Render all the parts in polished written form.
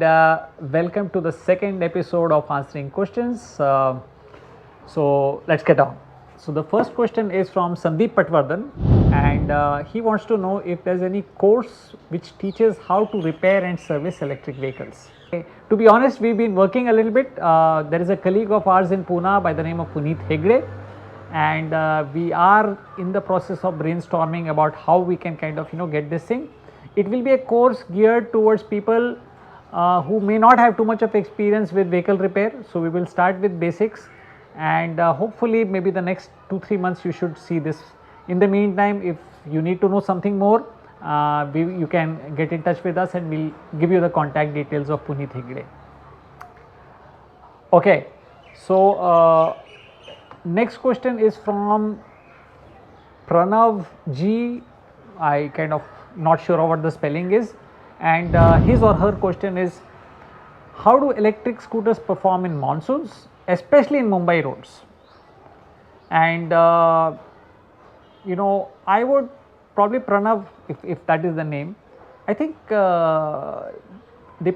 and welcome to the second episode of answering questions. So let's get on. So the first question is from Sandeep Patwardhan, and he wants to know if there is any course which teaches how to repair and service electric vehicles. Okay. To be honest, we've been working a little bit. There is a colleague of ours in Pune by the name of Puneet Hegde, and we are in the process of brainstorming about how we can kind of get this thing. It will be a course geared towards people who may not have too much of experience with vehicle repair. So we will start with basics, and hopefully maybe the next 2-3 months you should see this. In the meantime, if you need to know something more, you can get in touch with us and we will give you the contact details of Puneet Hegde. Okay, so next question is from Pranav G. I kind of not sure what the spelling is, and his or her question is, how do electric scooters perform in monsoons, especially in Mumbai roads? And I would probably, Pranav, if that is the name, I think the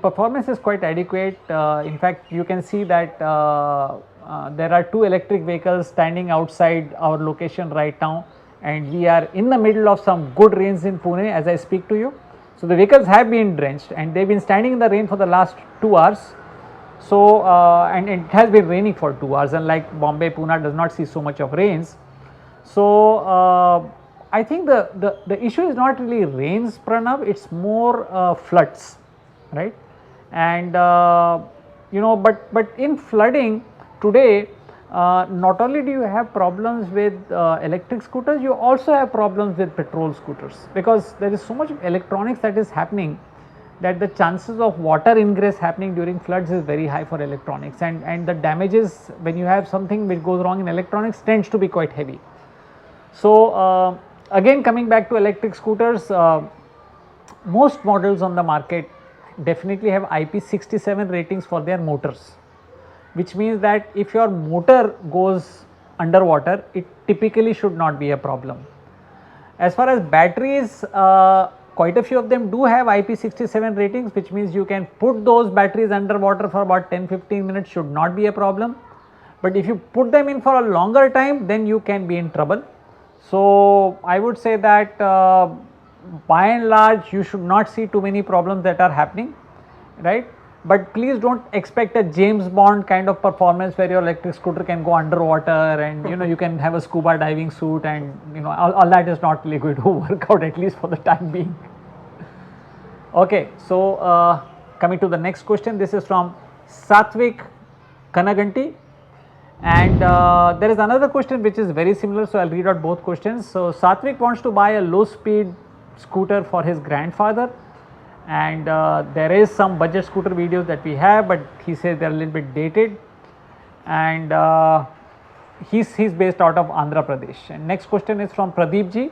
performance is quite adequate. In fact, you can see that there are 2 electric vehicles standing outside our location right now, and we are in the middle of some good rains in Pune as I speak to you. So the vehicles have been drenched and they have been standing in the rain for the last 2 hours. So and it has been raining for 2 hours, unlike Bombay, Pune does not see so much of rains. So I think the issue is not really rains, Pranav, it's more floods, right? And but in flooding today, not only do you have problems with electric scooters, you also have problems with petrol scooters, because there is so much electronics that is happening that the chances of water ingress happening during floods is very high for electronics, and the damages when you have something which goes wrong in electronics tends to be quite heavy. So again, coming back to electric scooters, most models on the market definitely have IP67 ratings for their motors, which means that if your motor goes underwater, it typically should not be a problem. As far as batteries, quite a few of them do have IP67 ratings, which means you can put those batteries underwater for about 10-15 minutes, should not be a problem. But if you put them in for a longer time, then you can be in trouble. So I would say that by and large you should not see too many problems that are happening, right? But please do not expect a James Bond kind of performance where your electric scooter can go underwater and you can have a scuba diving suit, and all that is not really going to work out, at least for the time being. Okay, so coming to the next question, this is from Satvik Kanaganti, and there is another question which is very similar, so I will read out both questions. So Satvik wants to buy a low speed scooter for his grandfather, and there is some budget scooter videos that we have, but he says they are a little bit dated, and he's based out of Andhra Pradesh. And next question is from Pradeep ji,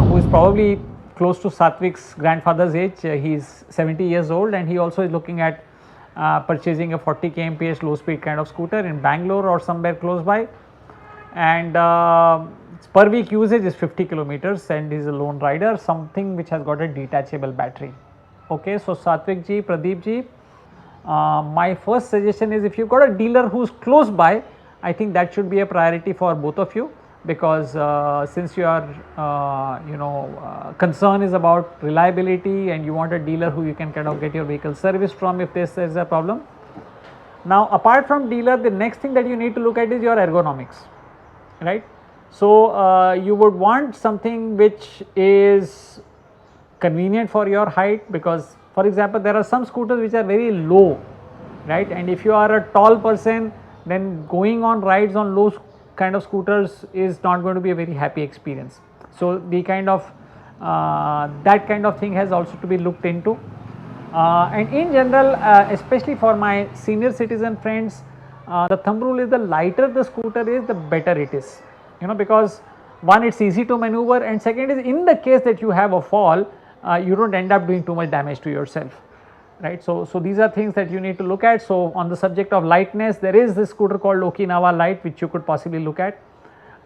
who is probably close to Satvik's grandfather's age. He is 70 years old, and he also is looking at purchasing a 40 kmph low speed kind of scooter in Bangalore or somewhere close by, and per week usage is 50 kilometers, and he is a lone rider, something which has got a detachable battery. Okay, so Satvik ji, Pradeep ji, my first suggestion is, if you have got a dealer who is close by, I think that should be a priority for both of you, because since your concern is about reliability and you want a dealer who you can kind of get your vehicle serviced from if this is a problem. Now apart from dealer, the next thing that you need to look at is your ergonomics, right? So you would want something which is convenient for your height, because for example there are some scooters which are very low, right? And if you are a tall person, then going on rides on low kind of scooters is not going to be a very happy experience. So the kind of that kind of thing has also to be looked into, and in general, especially for my senior citizen friends, the thumb rule is the lighter the scooter is, the better it is, because one, it's easy to maneuver, and second is, in the case that you have a fall, you don't end up doing too much damage to yourself, right? So these are things that you need to look at. So on the subject of lightness, there is this scooter called Okinawa Light, which you could possibly look at.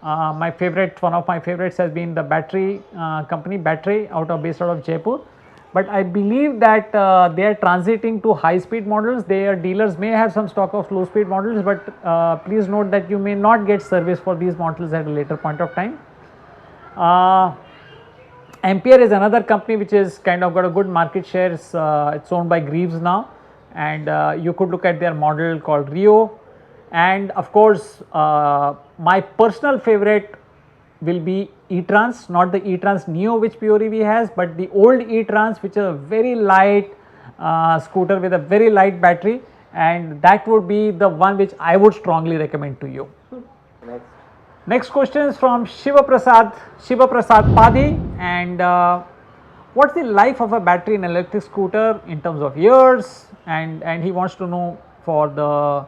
One of my favorites has been the battery company Battery, based out of Jaipur, but I believe that they are transiting to high speed models. Their dealers may have some stock of low speed models, but please note that you may not get service for these models at a later point of time. Ampere is another company which is kind of got a good market share. It's owned by Greaves now, and you could look at their model called Rio. And of course, my personal favorite will be E-Trans, not the E-Trans Neo which Pure EV has, but the old E-Trans, which is a very light scooter with a very light battery, and that would be the one which I would strongly recommend to you. Next question is from Shiva Prasad Padhi, and what's the life of a battery in electric scooter in terms of years, and he wants to know for the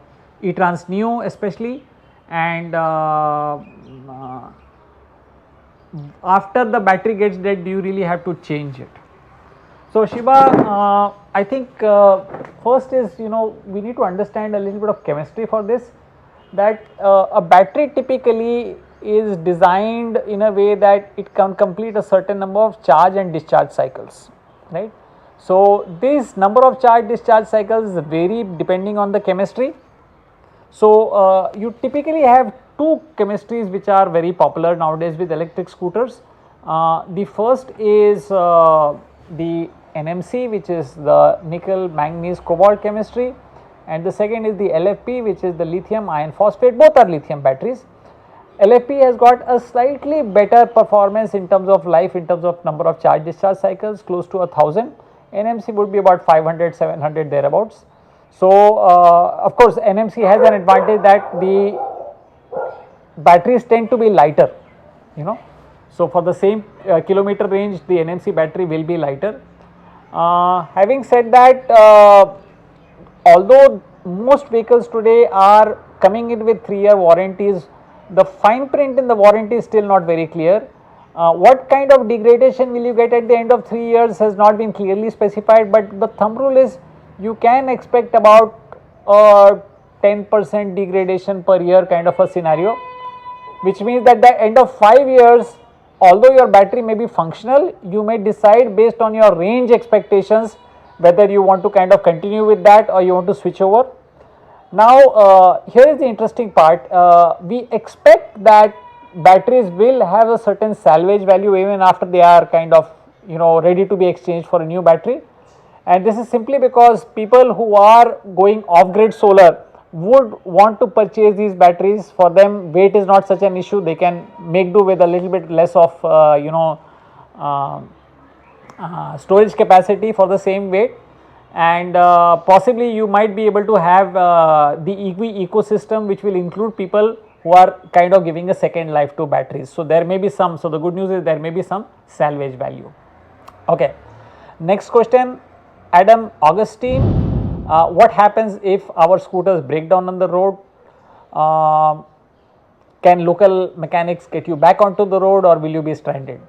E-Trans Neo especially, and after the battery gets dead, do you really have to change it? So Shiva, I think first is, we need to understand a little bit of chemistry for this, that a battery typically is designed in a way that it can complete a certain number of charge and discharge cycles, right. So this number of charge discharge cycles vary depending on the chemistry. So you typically have two chemistries which are very popular nowadays with electric scooters. The first is the NMC, which is the nickel manganese cobalt chemistry, and the second is the LFP, which is the lithium iron phosphate. Both are lithium batteries. LFP has got a slightly better performance in terms of life, in terms of number of charge discharge cycles, close to 1000. NMC would be about 500, 700 thereabouts. So of course NMC has an advantage that the batteries tend to be lighter, so for the same kilometer range the NMC battery will be lighter. Having said that, although most vehicles today are coming in with 3-year warranties, the fine print in the warranty is still not very clear. What kind of degradation will you get at the end of 3 years has not been clearly specified, but the thumb rule is you can expect about 10% degradation per year kind of a scenario, which means that at the end of 5 years, although your battery may be functional, you may decide based on your range expectations whether you want to kind of continue with that or you want to switch over. Now here is the interesting part, we expect that batteries will have a certain salvage value even after they are kind of ready to be exchanged for a new battery, and this is simply because people who are going off grid solar would want to purchase these batteries. For them weight is not such an issue, they can make do with a little bit less of storage capacity for the same weight, and possibly you might be able to have the EV ecosystem which will include people who are kind of giving a second life to batteries. So there may be some, so the good news is there may be some salvage value. Okay, next question, Adam Augustine, what happens if our scooters break down on the road? Can local mechanics get you back onto the road or will you be stranded?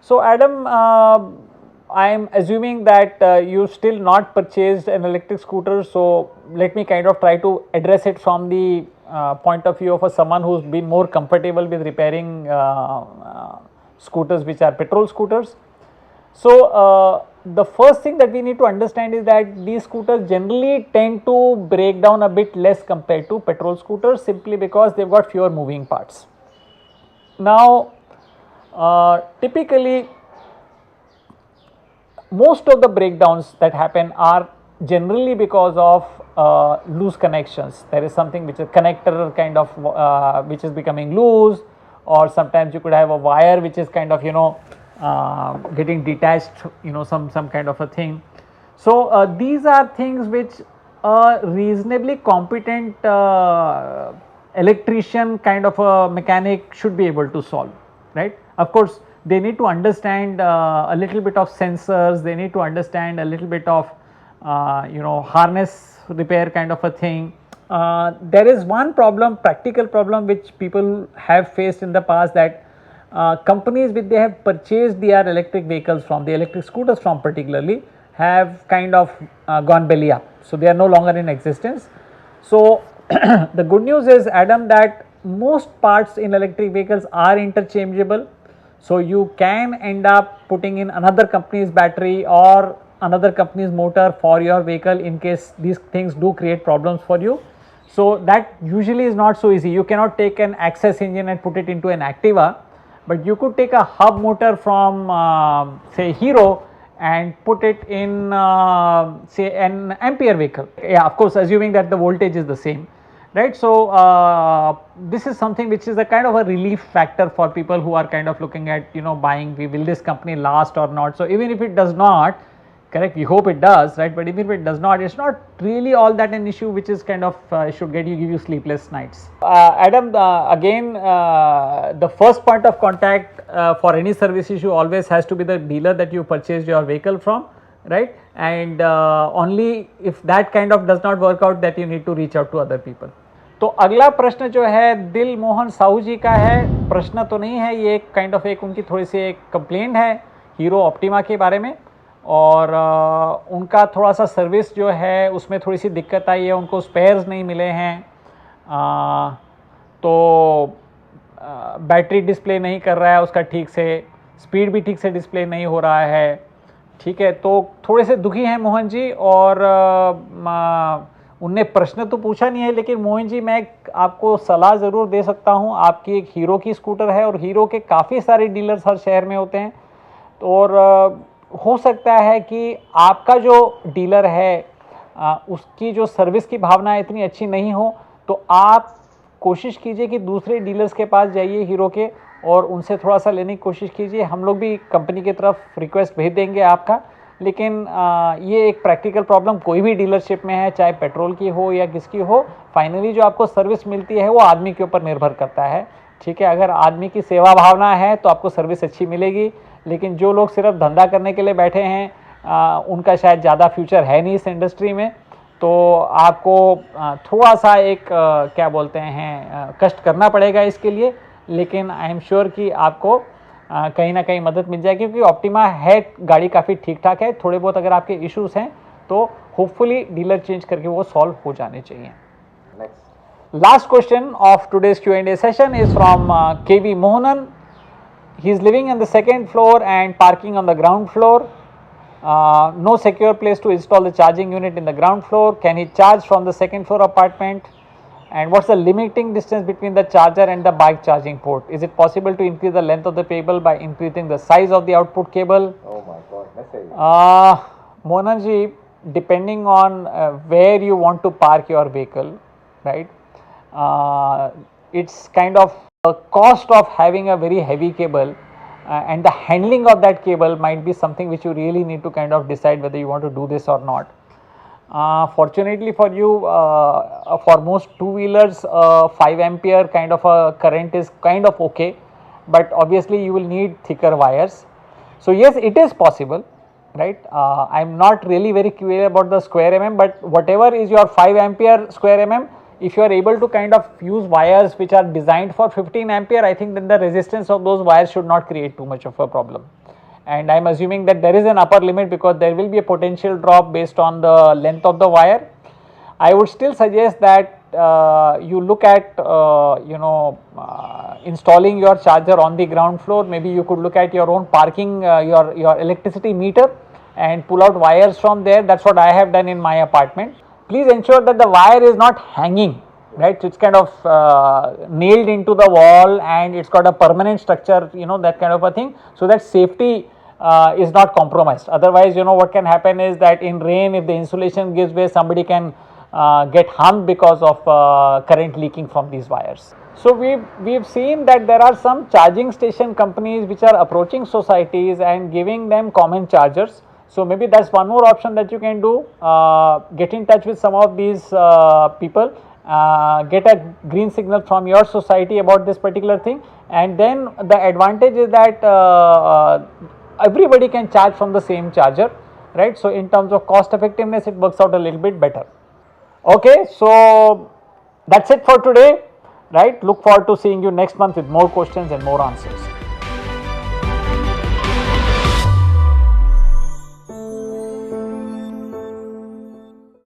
So Adam, I am assuming that you still not purchased an electric scooter, so let me kind of try to address it from the point of view of someone who's been more comfortable with repairing scooters which are petrol scooters. So the first thing that we need to understand is that these scooters generally tend to break down a bit less compared to petrol scooters, simply because they've got fewer moving parts. Now typically most of the breakdowns that happen are generally because of loose connections. There is something which is connector kind of which is becoming loose, or sometimes you could have a wire which is kind of getting detached, some kind of a thing. So these are things which a reasonably competent electrician kind of a mechanic should be able to solve, right. Of course they need to understand a little bit of sensors, they need to understand a little bit of harness repair kind of a thing. There is one problem, practical problem, which people have faced in the past, that companies which they have purchased their electric vehicles from, the electric scooters from particularly, have kind of gone belly up. So they are no longer in existence. So the good news is, Adam, that most parts in electric vehicles are interchangeable. So you can end up putting in another company's battery or another company's motor for your vehicle in case these things do create problems for you. So that usually is not so easy. You cannot take an Access engine and put it into an Activa, but you could take a hub motor from say Hero and put it in say an Ampere vehicle. Yeah, of course, assuming that the voltage is the same, right? So this is something which is a kind of a relief factor for people who are kind of looking at, you know, buying, will this company last or not. So even if it does not, correct, we hope it does, right, but even if it does not, it's not really all that an issue which is kind of should give you sleepless nights. Adam, again, the first point of contact for any service issue always has to be the dealer that you purchased your vehicle from, right, and only if that kind of does not work out that you need to reach out to other people. तो अगला प्रश्न जो है दिल मोहन साहू जी का है, प्रश्न तो नहीं है, ये काइंड ऑफ एक उनकी थोड़ी सी एक कंप्लेंट है हीरो ऑप्टिमा के बारे में, और उनका थोड़ा सा सर्विस जो है उसमें थोड़ी सी दिक्कत आई है, उनको स्पेयर्स नहीं मिले हैं, तो बैटरी डिस्प्ले नहीं कर रहा है उसका ठीक से, स्पीड भी ठीक से डिस्प्ले नहीं हो रहा है, ठीक है, तो थोड़े से दुखी हैं मोहन जी। और उनने प्रश्न तो पूछा नहीं है, लेकिन मोहन जी मैं आपको सलाह ज़रूर दे सकता हूं, आपकी एक हीरो की स्कूटर है और हीरो के काफ़ी सारे डीलर्स हर शहर में होते हैं, तो और हो सकता है कि आपका जो डीलर है उसकी जो सर्विस की भावना इतनी अच्छी नहीं हो, तो आप कोशिश कीजिए कि दूसरे डीलर्स के पास जाइए हीरो के और उनसे थोड़ा सा लेने की कोशिश कीजिए। हम लोग भी कंपनी की तरफ रिक्वेस्ट भेज देंगे आपका, लेकिन ये एक प्रैक्टिकल प्रॉब्लम कोई भी डीलरशिप में है, चाहे पेट्रोल की हो या किसकी हो, फाइनली जो आपको सर्विस मिलती है वो आदमी के ऊपर निर्भर करता है, ठीक है। अगर आदमी की सेवा भावना है तो आपको सर्विस अच्छी मिलेगी, लेकिन जो लोग सिर्फ धंधा करने के लिए बैठे हैं उनका शायद ज़्यादा फ्यूचर है नहीं इस इंडस्ट्री में, तो आपको थोड़ा सा एक क्या बोलते हैं कष्ट करना पड़ेगा इसके लिए, लेकिन आई एम श्योर कि आपको कहीं ना कहीं मदद मिल जाएगी, क्योंकि ऑप्टिमा है गाड़ी काफ़ी ठीक ठाक है, थोड़े बहुत अगर आपके इश्यूज़ हैं तो होपफुली डीलर चेंज करके वो सॉल्व हो जाने चाहिए। Last question of today's Q&A session is from KV Mohanan. He is living on the second floor and parking on the ground floor. No secure place to install the charging unit in the ground floor. Can he charge from the second floor apartment? And what's the limiting distance between the charger and the bike charging port? Is it possible to increase the length of the cable by increasing the size of the output cable? Oh my God, message. Mohan ji, depending on where you want to park your vehicle, right? It's kind of the cost of having a very heavy cable and the handling of that cable might be something which you really need to kind of decide whether you want to do this or not. Fortunately for you, for most two-wheelers, 5 ampere kind of a current is kind of okay, but obviously you will need thicker wires. So yes, it is possible, right? I am not really very clear about the square mm, but whatever is your 5 ampere square mm, if you are able to kind of use wires which are designed for 15 ampere, I think then the resistance of those wires should not create too much of a problem. And I am assuming that there is an upper limit because there will be a potential drop based on the length of the wire. I would still suggest that you look at installing your charger on the ground floor. Maybe you could look at your own parking, your electricity meter and pull out wires from there. That's what I have done in my apartment. Please ensure that the wire is not hanging, right? So it's kind of nailed into the wall and it's got a permanent structure, that kind of a thing, so that safety is not compromised. Otherwise, what can happen is that in rain, if the insulation gives way, somebody can get harmed because of current leaking from these wires. So we've seen that there are some charging station companies which are approaching societies and giving them common chargers. So maybe that's one more option that you can do. Get in touch with some of these people, get a green signal from your society about this particular thing, and then the advantage is that everybody can charge from the same charger, right? So in terms of cost effectiveness, it works out a little bit better. Okay, so that's it for today, right? Look forward to seeing you next month with more questions and more answers.